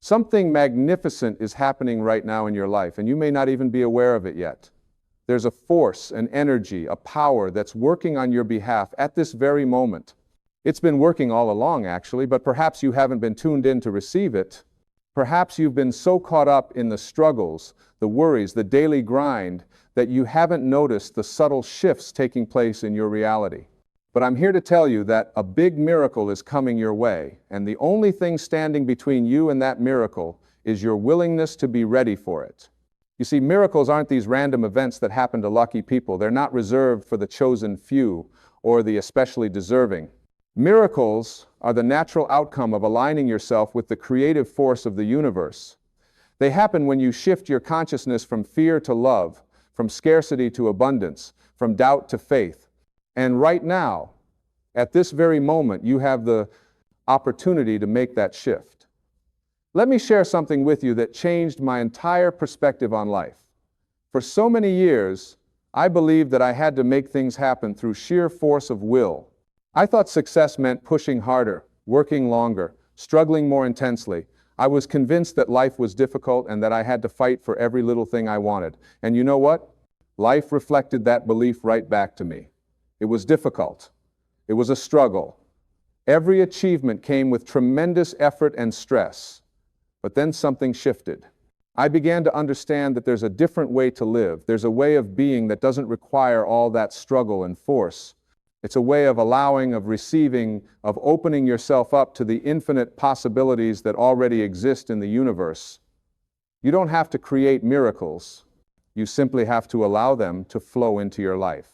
Something magnificent is happening right now in your life, and you may not even be aware of it yet. There's a force, an energy, a power that's working on your behalf at this very moment. It's been working all along, actually, but perhaps you haven't been tuned in to receive it. Perhaps you've been so caught up in the struggles, the worries, the daily grind, that you haven't noticed the subtle shifts taking place in your reality. But I'm here to tell you that a big miracle is coming your way, and the only thing standing between you and that miracle is your willingness to be ready for it. You see, miracles aren't these random events that happen to lucky people. They're not reserved for the chosen few or the especially deserving. Miracles are the natural outcome of aligning yourself with the creative force of the universe. They happen when you shift your consciousness from fear to love, from scarcity to abundance, from doubt to faith. And right now, at this very moment, you have the opportunity to make that shift. Let me share something with you that changed my entire perspective on life. For so many years, I believed that I had to make things happen through sheer force of will. I thought success meant pushing harder, working longer, struggling more intensely. I was convinced that life was difficult and that I had to fight for every little thing I wanted. And you know what? Life reflected that belief right back to me. It was difficult. It was a struggle. Every achievement came with tremendous effort and stress. But then something shifted. I began to understand that there's a different way to live. There's a way of being that doesn't require all that struggle and force. It's a way of allowing, of receiving, of opening yourself up to the infinite possibilities that already exist in the universe. You don't have to create miracles. You simply have to allow them to flow into your life.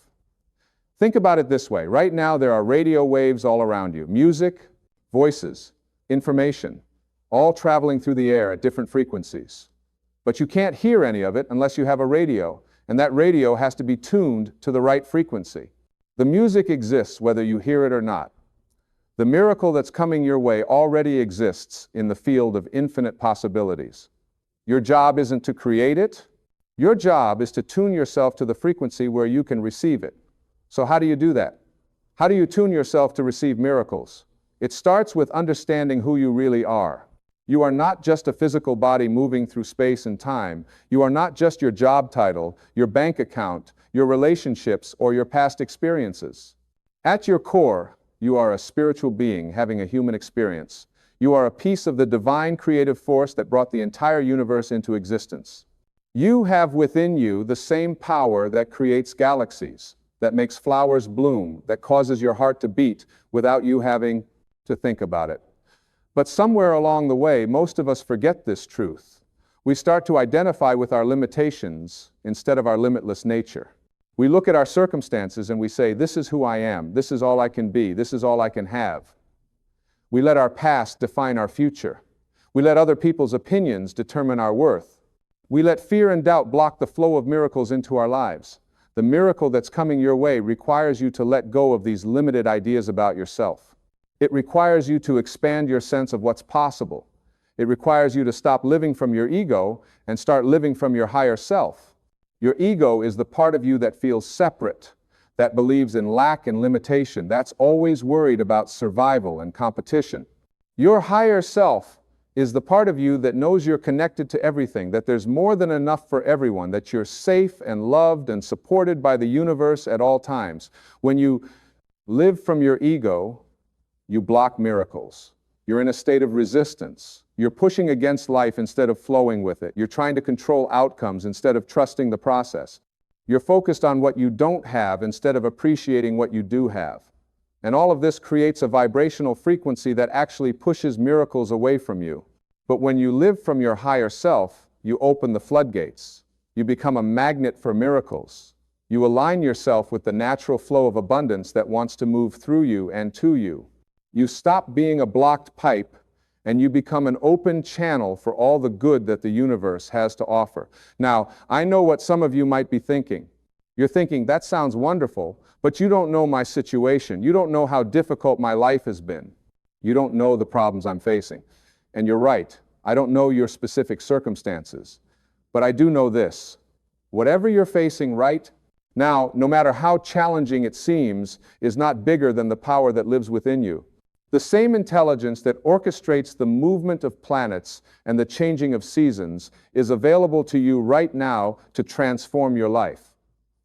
Think about it this way. Right now, there are radio waves all around you. Music, voices, information, all traveling through the air at different frequencies. But you can't hear any of it unless you have a radio, and that radio has to be tuned to the right frequency. The music exists whether you hear it or not. The miracle that's coming your way already exists in the field of infinite possibilities. Your job isn't to create it. Your job is to tune yourself to the frequency where you can receive it. So how do you do that? How do you tune yourself to receive miracles? It starts with understanding who you really are. You are not just a physical body moving through space and time. You are not just your job title, your bank account, your relationships, or your past experiences. At your core, you are a spiritual being having a human experience. You are a piece of the divine creative force that brought the entire universe into existence. You have within you the same power that creates galaxies, that makes flowers bloom, that causes your heart to beat without you having to think about it. But somewhere along the way, most of us forget this truth. We start to identify with our limitations instead of our limitless nature. We look at our circumstances and we say, this is who I am, this is all I can be, this is all I can have. We let our past define our future. We let other people's opinions determine our worth. We let fear and doubt block the flow of miracles into our lives. The miracle that's coming your way requires you to let go of these limited ideas about yourself. It requires you to expand your sense of what's possible. It requires you to stop living from your ego and start living from your higher self. Your ego is the part of you that feels separate, that believes in lack and limitation, that's always worried about survival and competition. Your higher self is the part of you that knows you're connected to everything, that there's more than enough for everyone, that you're safe and loved and supported by the universe at all times. When you live from your ego, you block miracles. You're in a state of resistance. You're pushing against life instead of flowing with it. You're trying to control outcomes instead of trusting the process. You're focused on what you don't have instead of appreciating what you do have. And all of this creates a vibrational frequency that actually pushes miracles away from you. But when you live from your higher self, you open the floodgates. You become a magnet for miracles. You align yourself with the natural flow of abundance that wants to move through you and to you. You stop being a blocked pipe and you become an open channel for all the good that the universe has to offer. Now, I know what some of you might be thinking. You're thinking, that sounds wonderful, but you don't know my situation. You don't know how difficult my life has been. You don't know the problems I'm facing. And you're right, I don't know your specific circumstances. But I do know this. Whatever you're facing right now, no matter how challenging it seems, is not bigger than the power that lives within you. The same intelligence that orchestrates the movement of planets and the changing of seasons is available to you right now to transform your life.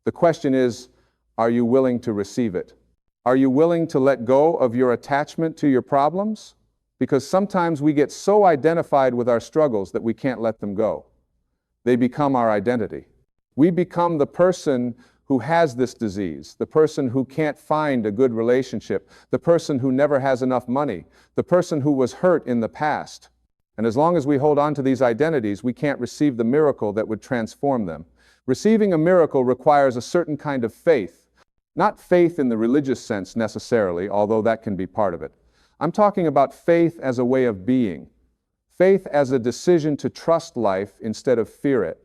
The question is, are you willing to receive it? Are you willing to let go of your attachment to your problems? Because sometimes we get so identified with our struggles that we can't let them go. They become our identity. We become the person who has this disease, the person who can't find a good relationship, the person who never has enough money, the person who was hurt in the past. And as long as we hold on to these identities, we can't receive the miracle that would transform them. Receiving a miracle requires a certain kind of faith, not faith in the religious sense necessarily, although that can be part of it. I'm talking about faith as a way of being, faith as a decision to trust life instead of fear it,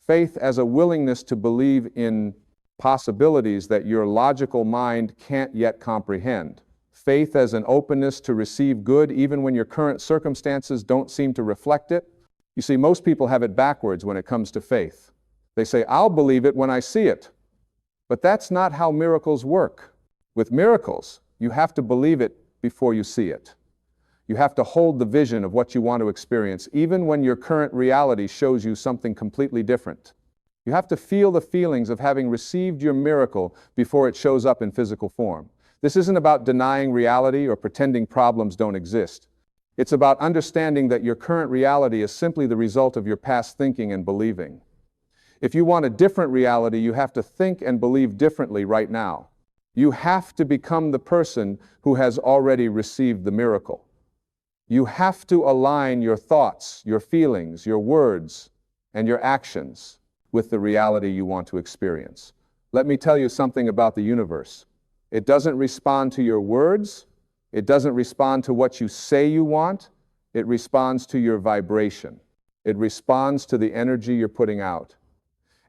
faith as a willingness to believe in possibilities that your logical mind can't yet comprehend. Faith as an openness to receive good even when your current circumstances don't seem to reflect it. You see, most people have it backwards when it comes to faith. They say, I'll believe it when I see it. But that's not how miracles work. With miracles, you have to believe it before you see it. You have to hold the vision of what you want to experience, even when your current reality shows you something completely different. You have to feel the feelings of having received your miracle before it shows up in physical form. This isn't about denying reality or pretending problems don't exist. It's about understanding that your current reality is simply the result of your past thinking and believing. If you want a different reality, you have to think and believe differently right now. You have to become the person who has already received the miracle. You have to align your thoughts, your feelings, your words, and your actions with the reality you want to experience. Let me tell you something about the universe. It doesn't respond to your words. It doesn't respond to what you say you want. It responds to your vibration. It responds to the energy you're putting out.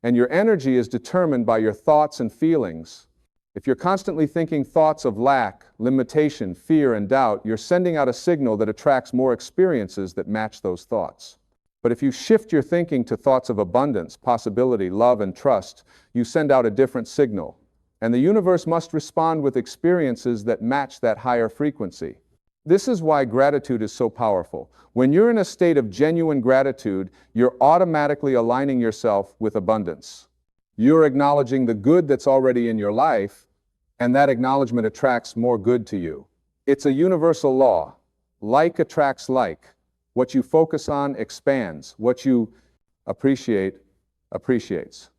And your energy is determined by your thoughts and feelings. If you're constantly thinking thoughts of lack, limitation, fear, and doubt, you're sending out a signal that attracts more experiences that match those thoughts. But if you shift your thinking to thoughts of abundance, possibility, love, and trust, you send out a different signal. And the universe must respond with experiences that match that higher frequency. This is why gratitude is so powerful. When you're in a state of genuine gratitude, you're automatically aligning yourself with abundance. You're acknowledging the good that's already in your life, and that acknowledgement attracts more good to you. It's a universal law. Like attracts like. What you focus on expands. What you appreciate appreciates.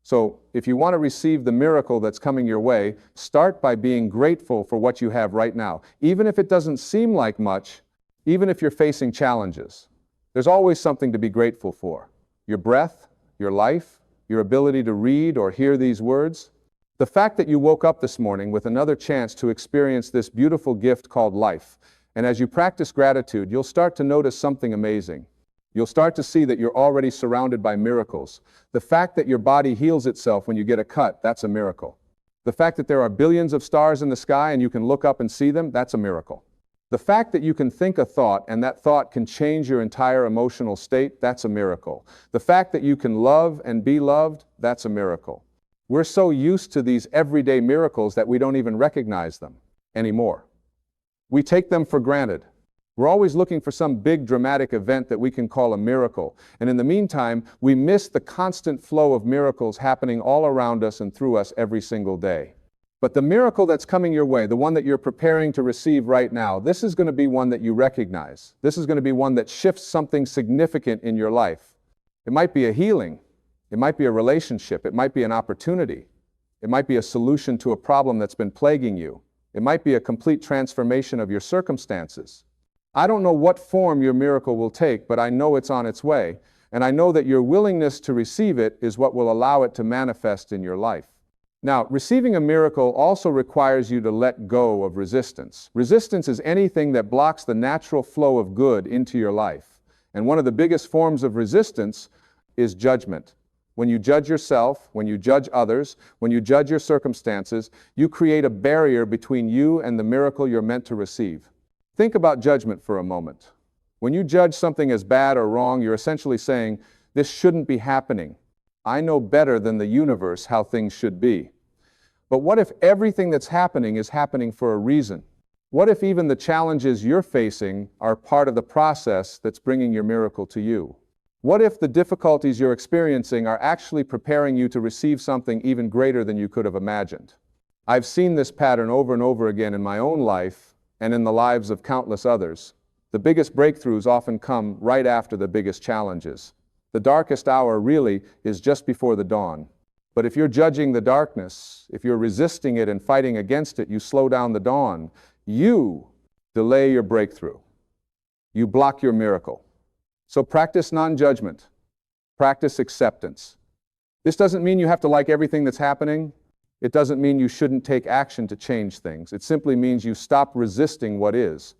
So if you want to receive the miracle that's coming your way, start by being grateful for what you have right now. Even if it doesn't seem like much, even if you're facing challenges, there's always something to be grateful for. Your breath, your life, your ability to read or hear these words. The fact that you woke up this morning with another chance to experience this beautiful gift called life. And as you practice gratitude, you'll start to notice something amazing. You'll start to see that you're already surrounded by miracles. The fact that your body heals itself when you get a cut, that's a miracle. The fact that there are billions of stars in the sky and you can look up and see them, that's a miracle. The fact that you can think a thought and that thought can change your entire emotional state, that's a miracle. The fact that you can love and be loved, that's a miracle. We're so used to these everyday miracles that we don't even recognize them anymore. We take them for granted. We're always looking for some big dramatic event that we can call a miracle. And in the meantime, we miss the constant flow of miracles happening all around us and through us every single day. But the miracle that's coming your way, the one that you're preparing to receive right now, this is going to be one that you recognize. This is going to be one that shifts something significant in your life. It might be a healing. It might be a relationship. It might be an opportunity. It might be a solution to a problem that's been plaguing you. It might be a complete transformation of your circumstances. I don't know what form your miracle will take, but I know it's on its way, and I know that your willingness to receive it is what will allow it to manifest in your life. Now, receiving a miracle also requires you to let go of resistance. Resistance is anything that blocks the natural flow of good into your life. And one of the biggest forms of resistance is judgment. When you judge yourself, when you judge others, when you judge your circumstances, you create a barrier between you and the miracle you're meant to receive. Think about judgment for a moment. When you judge something as bad or wrong, you're essentially saying, this shouldn't be happening. I know better than the universe how things should be. But what if everything that's happening is happening for a reason? What if even the challenges you're facing are part of the process that's bringing your miracle to you? What if the difficulties you're experiencing are actually preparing you to receive something even greater than you could have imagined? I've seen this pattern over and over again in my own life and in the lives of countless others. The biggest breakthroughs often come right after the biggest challenges. The darkest hour really is just before the dawn. But if you're judging the darkness, if you're resisting it and fighting against it, you slow down the dawn. You delay your breakthrough. You block your miracle. So practice non-judgment. Practice acceptance. This doesn't mean you have to like everything that's happening. It doesn't mean you shouldn't take action to change things. It simply means you stop resisting what is.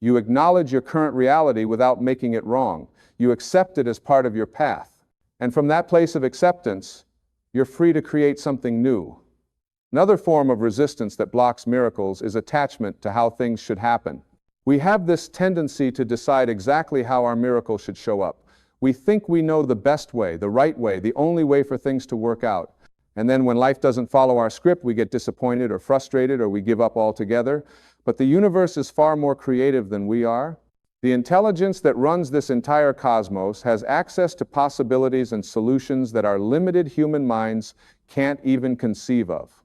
You acknowledge your current reality without making it wrong. You accept it as part of your path. And from that place of acceptance, you're free to create something new. Another form of resistance that blocks miracles is attachment to how things should happen. We have this tendency to decide exactly how our miracle should show up. We think we know the best way, the right way, the only way for things to work out. And then when life doesn't follow our script, we get disappointed or frustrated or we give up altogether. But the universe is far more creative than we are. The intelligence that runs this entire cosmos has access to possibilities and solutions that our limited human minds can't even conceive of.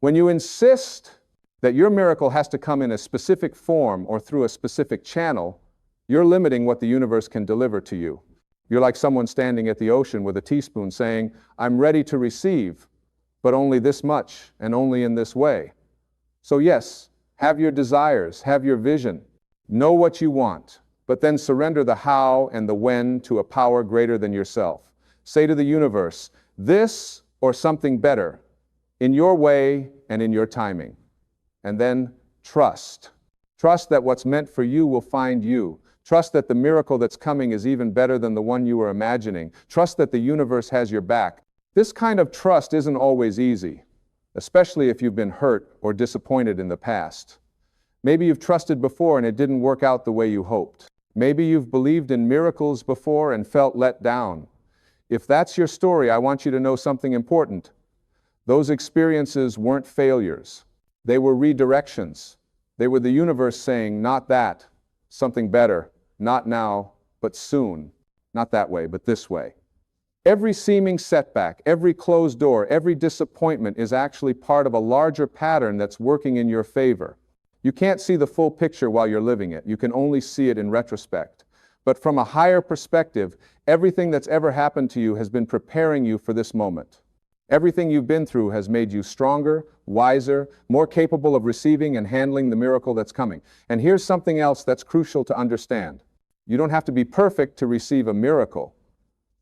When you insist that your miracle has to come in a specific form or through a specific channel, you're limiting what the universe can deliver to you. You're like someone standing at the ocean with a teaspoon saying, "I'm ready to receive, but only this much and only in this way." So yes, have your desires, have your vision, know what you want, but then surrender the how and the when to a power greater than yourself. Say to the universe, "This or something better, in your way and in your timing." And then trust. Trust that what's meant for you will find you. Trust that the miracle that's coming is even better than the one you were imagining. Trust that the universe has your back. This kind of trust isn't always easy, especially if you've been hurt or disappointed in the past. Maybe you've trusted before and it didn't work out the way you hoped. Maybe you've believed in miracles before and felt let down. If that's your story, I want you to know something important. Those experiences weren't failures. They were redirections. They were the universe saying, "Not that, something better, not now, but soon. Not that way, but this way." Every seeming setback, every closed door, every disappointment is actually part of a larger pattern that's working in your favor. You can't see the full picture while you're living it. You can only see it in retrospect. But from a higher perspective, everything that's ever happened to you has been preparing you for this moment. Everything you've been through has made you stronger, wiser, more capable of receiving and handling the miracle that's coming. And here's something else that's crucial to understand. You don't have to be perfect to receive a miracle.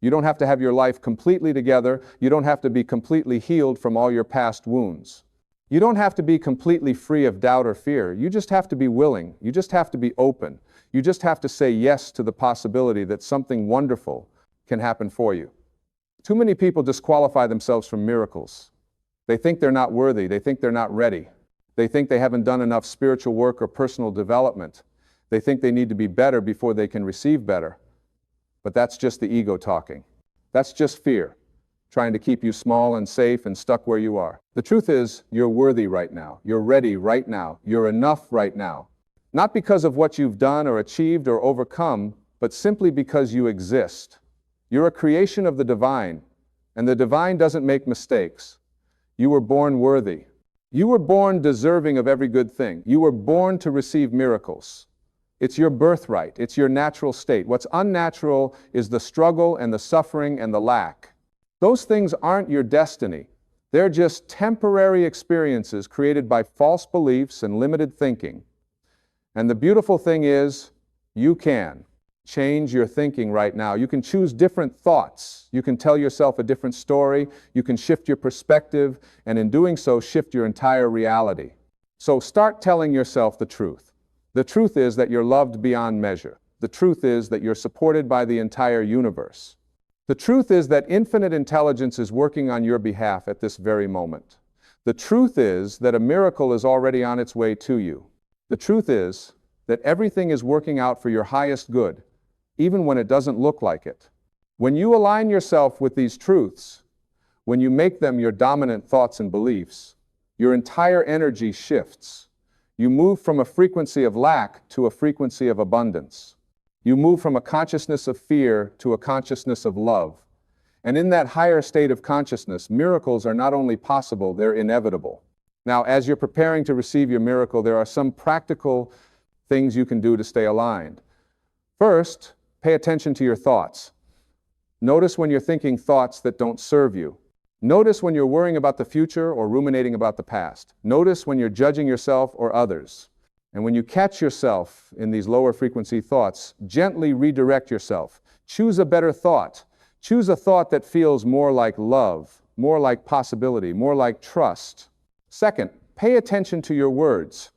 You don't have to have your life completely together. You don't have to be completely healed from all your past wounds. You don't have to be completely free of doubt or fear. You just have to be willing. You just have to be open. You just have to say yes to the possibility that something wonderful can happen for you. Too many people disqualify themselves from miracles. They think they're not worthy. They think they're not ready. They think they haven't done enough spiritual work or personal development. They think they need to be better before they can receive better. But that's just the ego talking. That's just fear, trying to keep you small and safe and stuck where you are. The truth is, you're worthy right now. You're ready right now. You're enough right now. Not because of what you've done or achieved or overcome, but simply because you exist. You're a creation of the divine, and the divine doesn't make mistakes. You were born worthy. You were born deserving of every good thing. You were born to receive miracles. It's your birthright. It's your natural state. What's unnatural is the struggle and the suffering and the lack. Those things aren't your destiny. They're just temporary experiences created by false beliefs and limited thinking. And the beautiful thing is, you can change your thinking right now. You can choose different thoughts. You can tell yourself a different story. You can shift your perspective, and in doing so, shift your entire reality. So start telling yourself the truth. The truth is that you're loved beyond measure. The truth is that you're supported by the entire universe. The truth is that infinite intelligence is working on your behalf at this very moment. The truth is that a miracle is already on its way to you. The truth is that everything is working out for your highest good, even when it doesn't look like it. When you align yourself with these truths, when you make them your dominant thoughts and beliefs, your entire energy shifts. You move from a frequency of lack to a frequency of abundance. You move from a consciousness of fear to a consciousness of love. And in that higher state of consciousness, miracles are not only possible, they're inevitable. Now, as you're preparing to receive your miracle, there are some practical things you can do to stay aligned. First, pay attention to your thoughts. Notice when you're thinking thoughts that don't serve you. Notice when you're worrying about the future or ruminating about the past. Notice when you're judging yourself or others. And when you catch yourself in these lower frequency thoughts, gently redirect yourself. Choose a better thought. Choose a thought that feels more like love, more like possibility, more like trust. Second, pay attention to your words.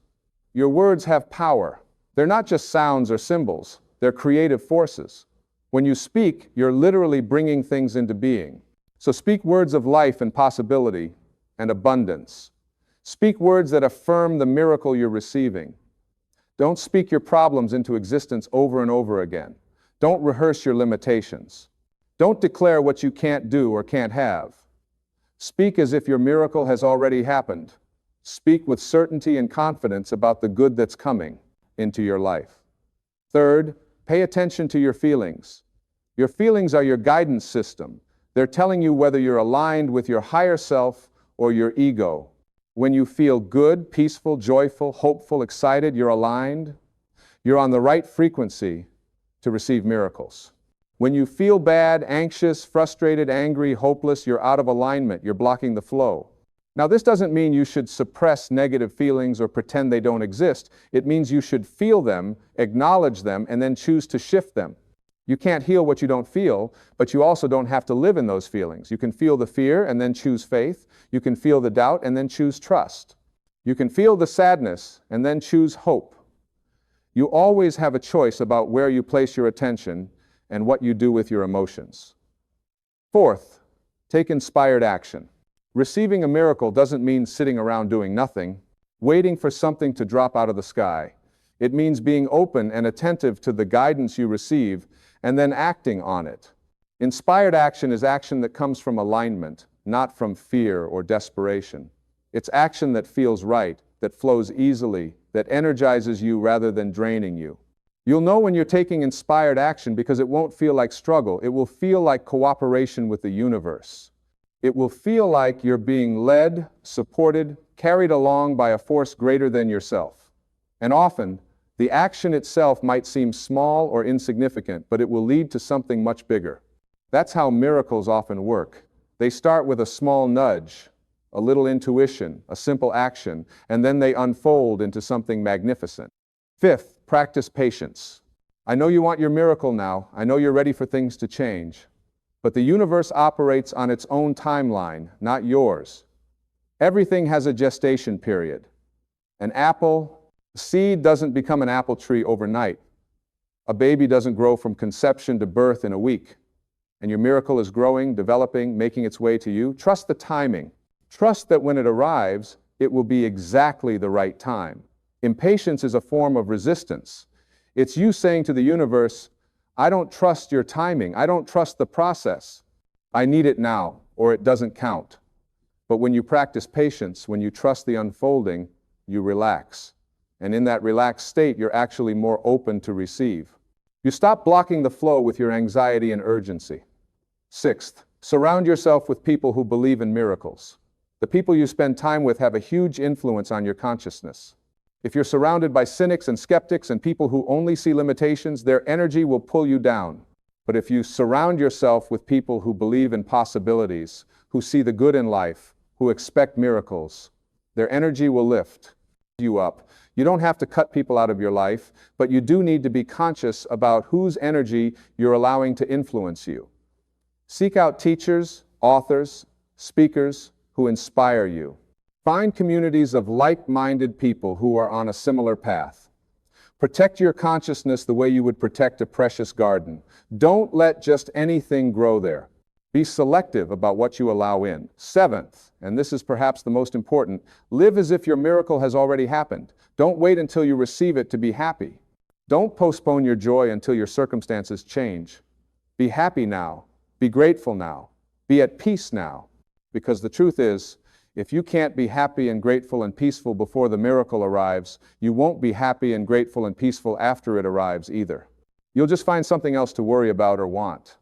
Your words have power. They're not just sounds or symbols. They're creative forces. When you speak, you're literally bringing things into being. So speak words of life and possibility and abundance. Speak words that affirm the miracle you're receiving. Don't speak your problems into existence over and over again. Don't rehearse your limitations. Don't declare what you can't do or can't have. Speak as if your miracle has already happened. Speak with certainty and confidence about the good that's coming into your life. Third, pay attention to your feelings. Your feelings are your guidance system. They're telling you whether you're aligned with your higher self or your ego. When you feel good, peaceful, joyful, hopeful, excited, you're aligned. You're on the right frequency to receive miracles. When you feel bad, anxious, frustrated, angry, hopeless, you're out of alignment. You're blocking the flow. Now, this doesn't mean you should suppress negative feelings or pretend they don't exist. It means you should feel them, acknowledge them, and then choose to shift them. You can't heal what you don't feel, but you also don't have to live in those feelings. You can feel the fear and then choose faith. You can feel the doubt and then choose trust. You can feel the sadness and then choose hope. You always have a choice about where you place your attention and what you do with your emotions. Fourth, take inspired action. Receiving a miracle doesn't mean sitting around doing nothing, waiting for something to drop out of the sky. It means being open and attentive to the guidance you receive and then acting on it. Inspired action is action that comes from alignment, not from fear or desperation. It's action that feels right, that flows easily, that energizes you rather than draining you. You'll know when you're taking inspired action because it won't feel like struggle. It will feel like cooperation with the universe. It will feel like you're being led, supported, carried along by a force greater than yourself. And often, the action itself might seem small or insignificant, but it will lead to something much bigger. That's how miracles often work. They start with a small nudge, a little intuition, a simple action, and then they unfold into something magnificent. Fifth, practice patience. I know you want your miracle now. I know you're ready for things to change. But the universe operates on its own timeline, not yours. Everything has a gestation period. An apple, a seed doesn't become an apple tree overnight. A baby doesn't grow from conception to birth in a week. And your miracle is growing, developing, making its way to you. Trust the timing. Trust that when it arrives, it will be exactly the right time. Impatience is a form of resistance. It's you saying to the universe, I don't trust your timing. I don't trust the process. I need it now, or it doesn't count. But when you practice patience, when you trust the unfolding, you relax. And in that relaxed state, you're actually more open to receive. You stop blocking the flow with your anxiety and urgency. Sixth, surround yourself with people who believe in miracles. The people you spend time with have a huge influence on your consciousness. If you're surrounded by cynics and skeptics and people who only see limitations, their energy will pull you down. But if you surround yourself with people who believe in possibilities, who see the good in life, who expect miracles, their energy will lift you up. You don't have to cut people out of your life, but you do need to be conscious about whose energy you're allowing to influence you. Seek out teachers, authors, speakers who inspire you. Find communities of like-minded people who are on a similar path. Protect your consciousness the way you would protect a precious garden. Don't let just anything grow there. Be selective about what you allow in. Seventh, and this is perhaps the most important, live as if your miracle has already happened. Don't wait until you receive it to be happy. Don't postpone your joy until your circumstances change. Be happy now. Be grateful now. Be at peace now. Because the truth is, If you can't be happy and grateful and peaceful before the miracle arrives, you won't be happy and grateful and peaceful after it arrives either. You'll just find something else to worry about or want.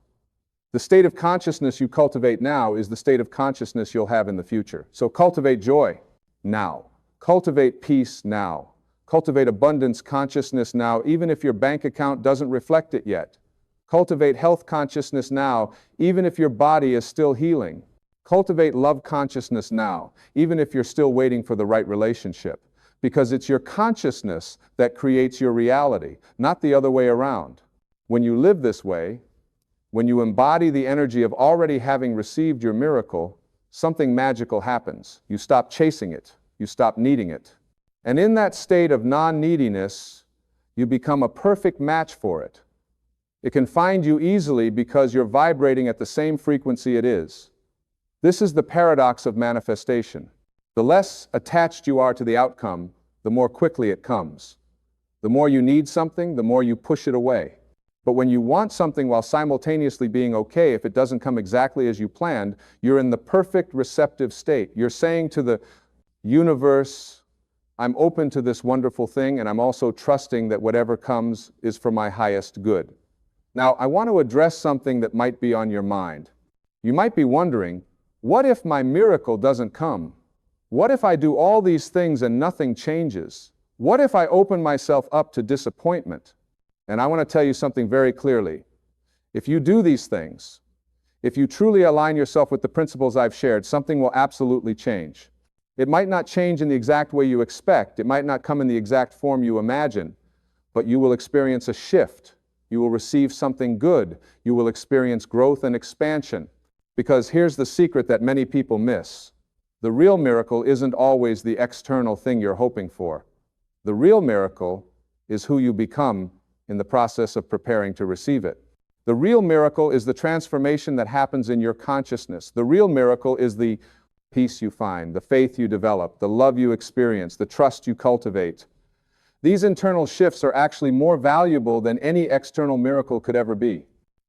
The state of consciousness you cultivate now is the state of consciousness you'll have in the future. So cultivate joy now. Cultivate peace now. Cultivate abundance consciousness now, even if your bank account doesn't reflect it yet. Cultivate health consciousness now, even if your body is still healing. Cultivate love consciousness now, even if you're still waiting for the right relationship. Because it's your consciousness that creates your reality, not the other way around. When you live this way, when you embody the energy of already having received your miracle, something magical happens. You stop chasing it. You stop needing it. And in that state of non-neediness, you become a perfect match for it. It can find you easily because you're vibrating at the same frequency it is. This is the paradox of manifestation. The less attached you are to the outcome, the more quickly it comes. The more you need something, the more you push it away. But when you want something while simultaneously being okay if it doesn't come exactly as you planned, you're in the perfect receptive state. You're saying to the universe, I'm open to this wonderful thing, and I'm also trusting that whatever comes is for my highest good. Now, I want to address something that might be on your mind. You might be wondering, what if my miracle doesn't come? What if I do all these things and nothing changes? What if I open myself up to disappointment? And I want to tell you something very clearly. If you do these things, if you truly align yourself with the principles I've shared, something will absolutely change. It might not change in the exact way you expect. It might not come in the exact form you imagine, but you will experience a shift. You will receive something good. You will experience growth and expansion. Because here's the secret that many people miss. The real miracle isn't always the external thing you're hoping for. The real miracle is who you become in the process of preparing to receive it. The real miracle is the transformation that happens in your consciousness. The real miracle is the peace you find, the faith you develop, the love you experience, the trust you cultivate. These internal shifts are actually more valuable than any external miracle could ever be.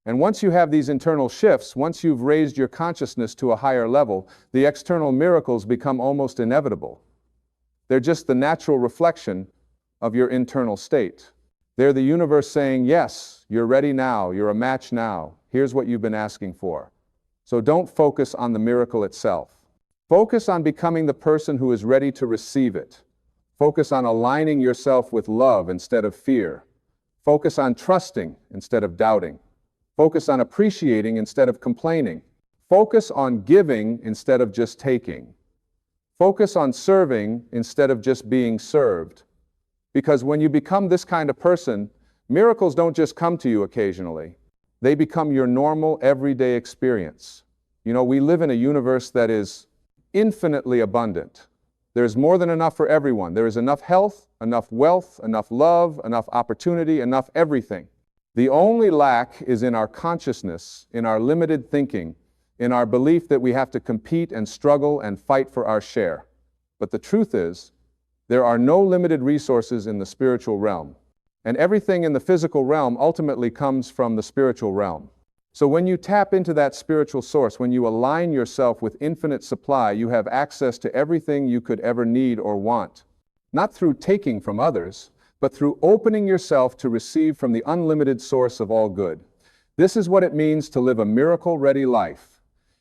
And once you have these internal shifts, once you've raised your consciousness to a higher level, the external miracles become almost inevitable. They're just the natural reflection of your internal state. They're the universe saying, yes, you're ready now, you're a match now, here's what you've been asking for. So don't focus on the miracle itself. Focus on becoming the person who is ready to receive it. Focus on aligning yourself with love instead of fear. Focus on trusting instead of doubting. Focus on appreciating instead of complaining. Focus on giving instead of just taking. Focus on serving instead of just being served. Because when you become this kind of person, miracles don't just come to you occasionally. They become your normal, everyday experience. You know, we live in a universe that is infinitely abundant. There's more than enough for everyone. There is enough health, enough wealth, enough love, enough opportunity, enough everything. The only lack is in our consciousness, in our limited thinking, in our belief that we have to compete and struggle and fight for our share. But the truth is, there are no limited resources in the spiritual realm. And everything in the physical realm ultimately comes from the spiritual realm. So when you tap into that spiritual source, when you align yourself with infinite supply, you have access to everything you could ever need or want. Not through taking from others, but through opening yourself to receive from the unlimited source of all good. This is what it means to live a miracle-ready life.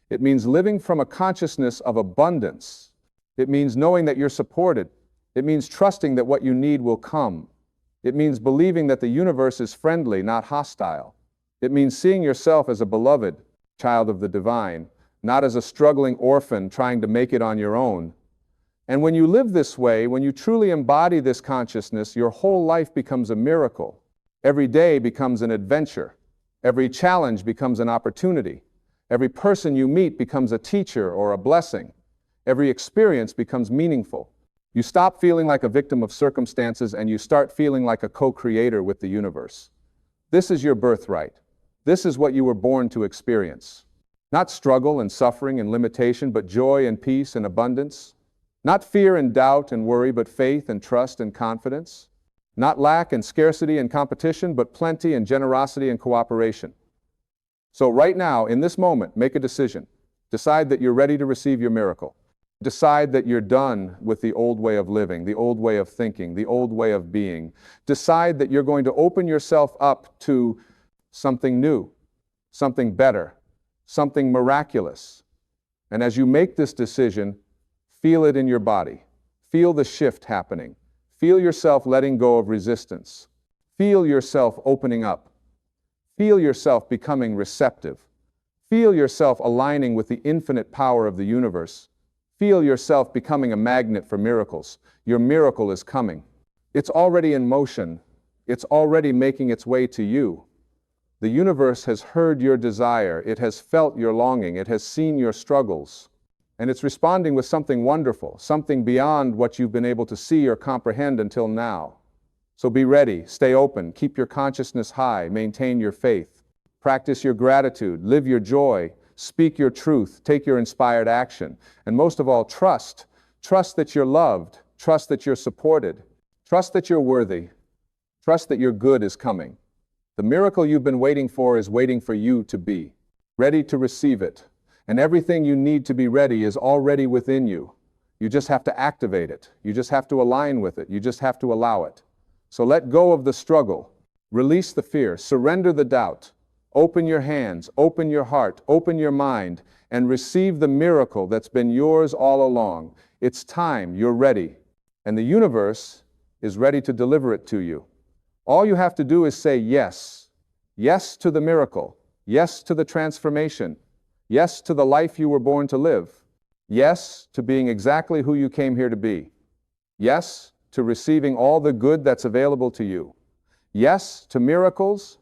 It means living from a consciousness of abundance. It means knowing that you're supported. It means trusting that what you need will come. It means believing that the universe is friendly, not hostile. It means seeing yourself as a beloved child of the divine, not as a struggling orphan trying to make it on your own. And when you live this way, when you truly embody this consciousness, your whole life becomes a miracle. Every day becomes an adventure. Every challenge becomes an opportunity. Every person you meet becomes a teacher or a blessing. Every experience becomes meaningful. You stop feeling like a victim of circumstances and you start feeling like a co-creator with the universe. This is your birthright. This is what you were born to experience. Not struggle and suffering and limitation, but joy and peace and abundance. Not fear and doubt and worry, but faith and trust and confidence. Not lack and scarcity and competition, but plenty and generosity and cooperation. So right now, in this moment, make a decision. Decide that you're ready to receive your miracle. Decide that you're done with the old way of living, the old way of thinking, the old way of being. Decide that you're going to open yourself up to something new, something better, something miraculous. And as you make this decision, feel it in your body. Feel the shift happening. Feel yourself letting go of resistance. Feel yourself opening up. Feel yourself becoming receptive. Feel yourself aligning with the infinite power of the universe. Feel yourself becoming a magnet for miracles. Your miracle is coming. It's already in motion. It's already making its way to you. The universe has heard your desire. It has felt your longing. It has seen your struggles. And it's responding with something wonderful, something beyond what you've been able to see or comprehend until now. So be ready, stay open, keep your consciousness high, maintain your faith, practice your gratitude, live your joy, speak your truth, take your inspired action, and most of all, trust. Trust that you're loved, trust that you're supported, trust that you're worthy, trust that your good is coming. The miracle you've been waiting for is waiting for you to be ready to receive it. And everything you need to be ready is already within you. You just have to activate it. You just have to align with it. You just have to allow it. So let go of the struggle. Release the fear. Surrender the doubt. Open your hands. Open your heart. Open your mind. And receive the miracle that's been yours all along. It's time. You're ready. And the universe is ready to deliver it to you. All you have to do is say yes. Yes to the miracle. Yes to the transformation. Yes to the life you were born to live. Yes to being exactly who you came here to be. Yes to receiving all the good that's available to you. Yes to miracles.